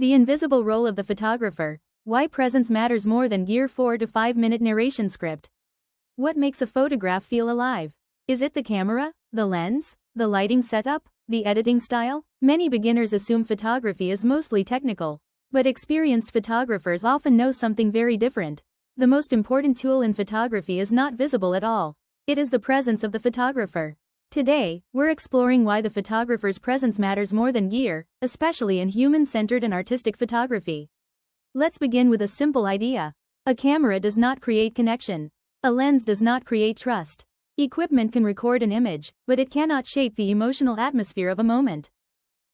The invisible role of the photographer. Why presence matters more than gear. 4 to 5 minute narration script. What makes a photograph feel alive? Is it the camera, the lens, the lighting setup, the editing style? Many beginners assume photography is mostly technical, but experienced photographers often know something very different. The most important tool in photography is not visible at all. It is the presence of the photographer. Today, we're exploring why the photographer's presence matters more than gear, especially in human-centered and artistic photography. Let's begin with a simple idea. A camera does not create connection. A lens does not create trust. Equipment can record an image, but it cannot shape the emotional atmosphere of a moment.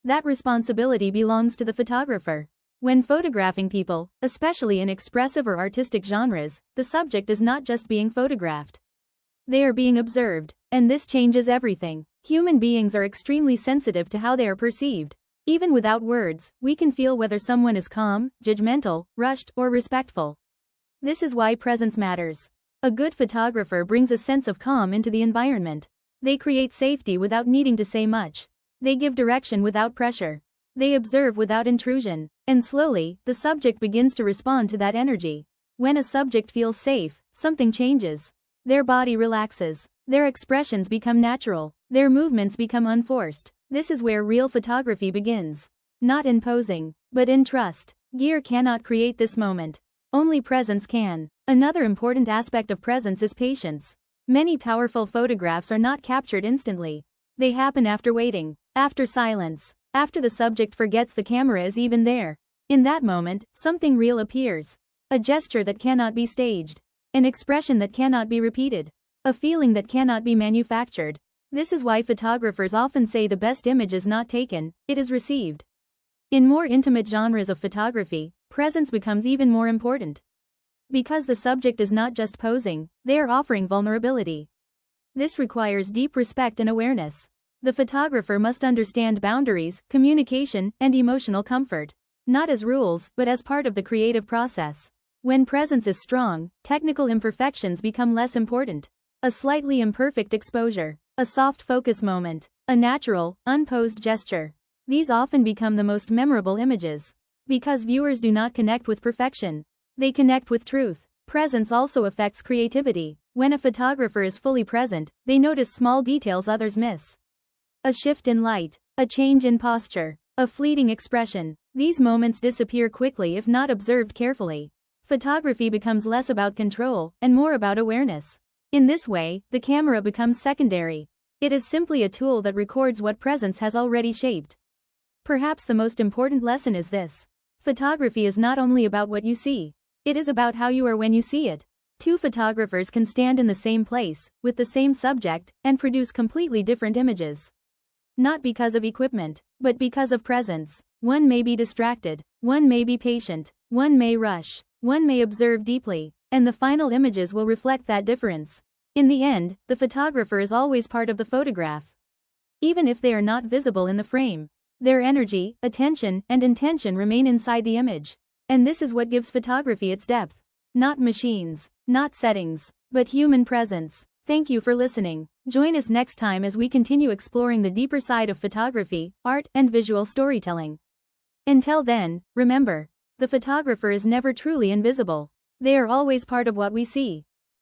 That responsibility belongs to the photographer. When photographing people, especially in expressive or artistic genres, the subject is not just being photographed. They are being observed, and this changes everything. Human beings are extremely sensitive to how they are perceived. Even without words, we can feel whether someone is calm, judgmental, rushed, or respectful. This is why presence matters. A good photographer brings a sense of calm into the environment. They create safety without needing to say much. They give direction without pressure. They observe without intrusion. And slowly, the subject begins to respond to that energy. When a subject feels safe, something changes. Their body relaxes. Their expressions become natural. Their movements become unforced. This is where real photography begins. Not in posing, but in trust. Gear cannot create this moment. Only presence can. Another important aspect of presence is patience. Many powerful photographs are not captured instantly. They happen after waiting, after silence, after the subject forgets the camera is even there. In that moment, something real appears. A gesture that cannot be staged. An expression that cannot be repeated. A feeling that cannot be manufactured. This is why photographers often say the best image is not taken, it is received. In more intimate genres of photography, presence becomes even more important. Because the subject is not just posing, they are offering vulnerability. This requires deep respect and awareness. The photographer must understand boundaries, communication, and emotional comfort. Not as rules, but as part of the creative process. When presence is strong, technical imperfections become less important. A slightly imperfect exposure, a soft focus moment, a natural, unposed gesture. These often become the most memorable images. Because viewers do not connect with perfection. They connect with truth. Presence also affects creativity. When a photographer is fully present, they notice small details others miss. A shift in light, a change in posture, a fleeting expression. These moments disappear quickly if not observed carefully. Photography becomes less about control and more about awareness. In this way, the camera becomes secondary. It is simply a tool that records what presence has already shaped. Perhaps the most important lesson is this. Photography is not only about what you see. It is about how you are when you see it. Two photographers can stand in the same place, with the same subject, and produce completely different images. Not because of equipment, but because of presence. One may be distracted, one may be patient, one may rush, one may observe deeply, and the final images will reflect that difference. In the end, the photographer is always part of the photograph. Even if they are not visible in the frame, their energy, attention, and intention remain inside the image. And this is what gives photography its depth. Not machines, not settings, but human presence. Thank you for listening. Join us next time as we continue exploring the deeper side of photography, art, and visual storytelling. Until then, remember, the photographer is never truly invisible. They are always part of what we see.